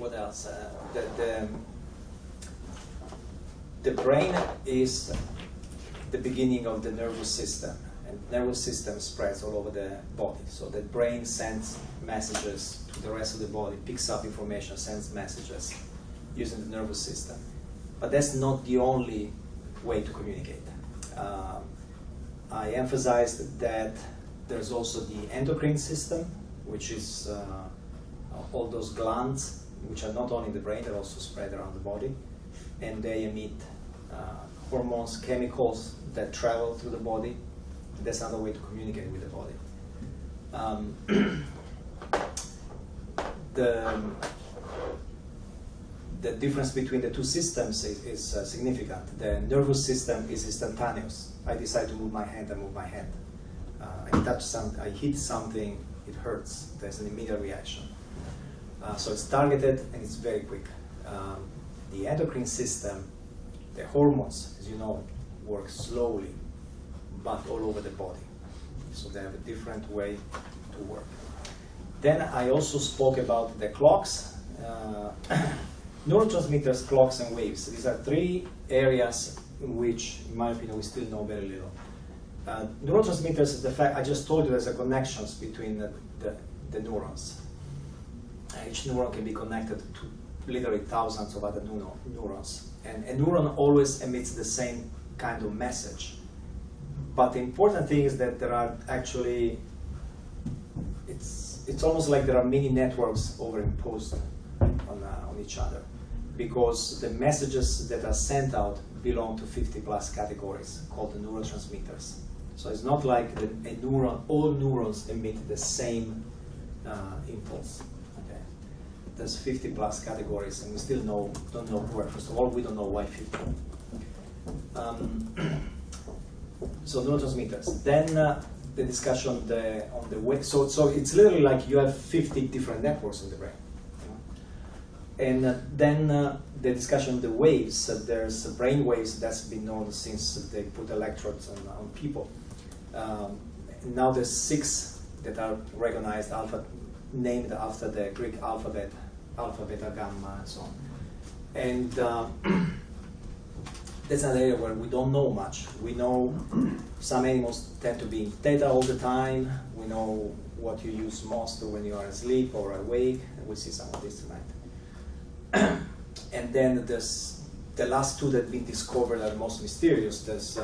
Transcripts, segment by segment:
what else? The brain is the beginning of the nervous system, and nervous system spreads all over the body. So the brain sends messages to the rest of the body, picks up information, sends messages using the nervous system. But that's not the only way to communicate. I emphasized that there's also the endocrine system, which is all those glands, which are not only in the brain, they're also spread around the body, and they emit hormones, chemicals that travel through the body. That's another way to communicate with the body. The difference between the two systems is significant. The nervous system is instantaneous. I decide to move my hand, I move my hand. I touch something, I hit something, it hurts. There's an immediate reaction. So it's targeted and it's very quick. The endocrine system, the hormones, as you know, work slowly, but all over the body. So they have a different way to work. Then I also spoke about the clocks. Neurotransmitters, clocks, and waves. These are three areas in which, in my opinion, we still know very little. Neurotransmitters is the fact, I just told you there's a connections between the neurons. Each neuron can be connected to literally thousands of other neurons. And a neuron always emits the same kind of message. But the important thing is that there are actually, it's almost like there are many networks overimposed on each other, because the messages that are sent out belong to 50 plus categories called the neurotransmitters. So it's not like a neuron, all neurons emit the same impulse. Okay? There's 50 plus categories, and we still don't know where. First of all, we don't know why 50. So neurotransmitters. Then the discussion on the way. So it's literally like you have 50 different networks in the brain. And then the discussion of the waves. There's brain waves that's been known since they put electrodes on people. Now there's 6 that are recognized, named after the Greek alphabet, alpha, beta, gamma, and so on. And that's an area where we don't know much. We know some animals tend to be in theta all the time. We know what you use most when you are asleep or awake, and we'll see some of this tonight. And then there's the last 2 that have been discovered are the most mysterious. There's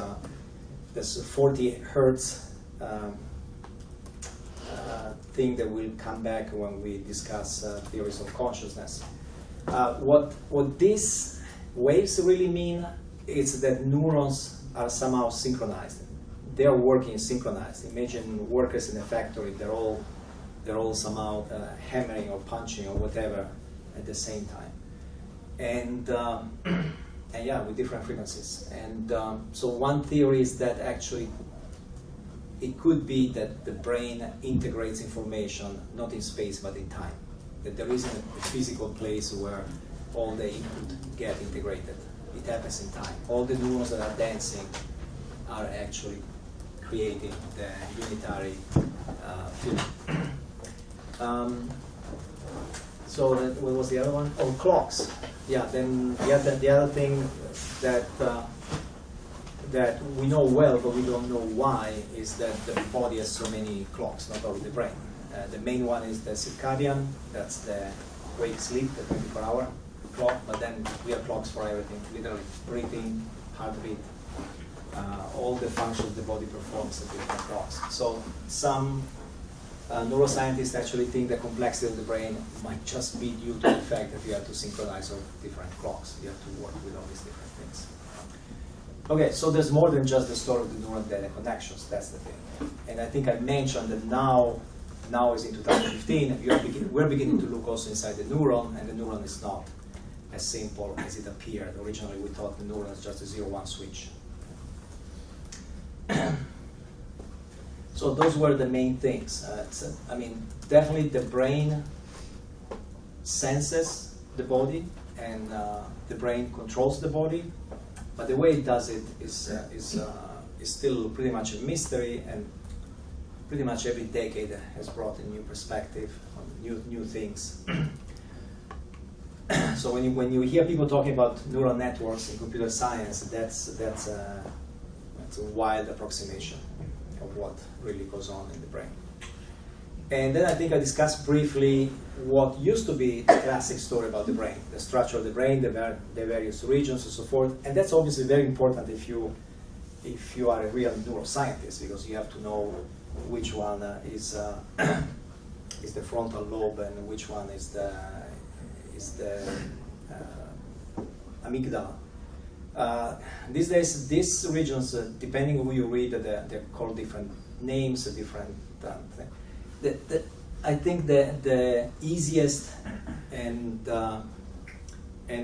40 hertz thing that will come back when we discuss theories of consciousness. What these waves really mean is that neurons are somehow synchronized. They are working synchronized. Imagine workers in a factory. They're all somehow hammering or punching or whatever at the same time, and yeah, with different frequencies. And so one theory is that actually it could be that the brain integrates information not in space but in time. That there isn't a physical place where all the input get integrated. It happens in time. All the neurons that are dancing are actually creating the unitary field. So what was the other one? Oh, clocks. Yeah. Then the other thing that we know well, but we don't know why, is that the body has so many clocks, not only the brain. The main one is the circadian. That's the wake-sleep, the 24-hour clock. But then we have clocks for everything, literally breathing, heartbeat, all the functions the body performs at different clocks. So some neuroscientists actually think the complexity of the brain might just be due to the fact that you have to synchronize all different clocks. You have to work with all these different things. Okay, so there's more than just the story of the neural data connections. That's the thing. And I think I mentioned that now is in 2015, we're beginning to look also inside the neuron, and the neuron is not as simple as it appeared. Originally, we thought the neuron is just a 0-1 switch. So those were the main things. I mean, definitely the brain senses the body, and the brain controls the body. But the way it does it is still pretty much a mystery, and pretty much every decade has brought a new perspective on new things. So when you hear people talking about neural networks in computer science, that's a wild approximation of what really goes on in the brain. And then I think I discussed briefly what used to be the classic story about the brain, the structure of the brain, the various regions and so forth. And that's obviously very important if you are a real neuroscientist, because you have to know which one is the frontal lobe and which one is the amygdala. These days, these regions, depending on who you read, they're called different names, different things. I think the easiest and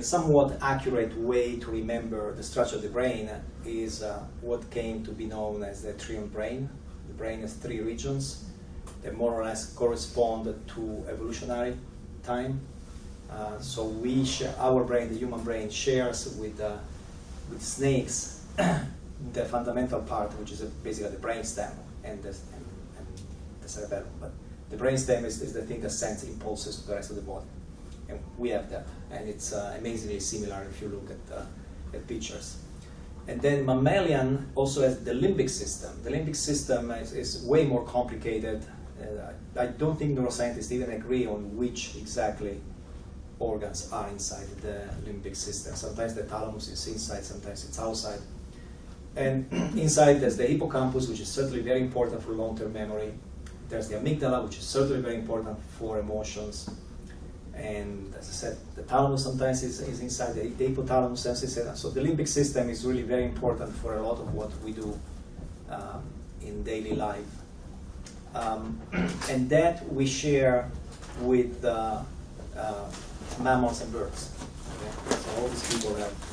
somewhat accurate way to remember the structure of the brain is what came to be known as the triune brain. The brain has 3 regions that more or less correspond to evolutionary time. So our brain, the human brain, shares with snakes the fundamental part, which is basically the brainstem and the cerebellum. But the brainstem is the thing that sends impulses to the rest of the body, and we have that, and it's amazingly similar if you look at pictures. And then mammalian also has the limbic system. The limbic system is way more complicated. I don't think neuroscientists even agree on which exactly organs are inside the limbic system. Sometimes the thalamus is inside, sometimes it's outside. And inside there's the hippocampus, which is certainly very important for long-term memory. There's the amygdala, which is certainly very important for emotions. And as I said, the thalamus sometimes is inside, the hypothalamus, etc. So the limbic system is really very important for a lot of what we do in daily life. And that we share with mammals and birds. Okay? So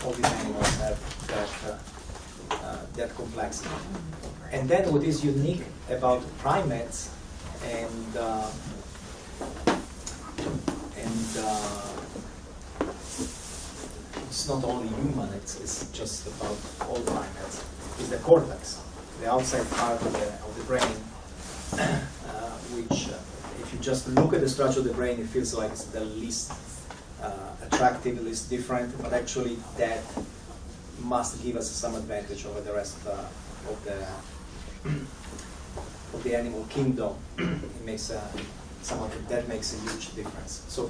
all these animals have that complexity. And then what is unique about primates and it's not only human, it's just about all primates, is the cortex, the outside part of the brain, which if you just look at the structure of the brain, it feels like it's the least attractive, the least different, but actually that must give us some advantage over the rest of the animal kingdom. It makes that makes a huge difference. So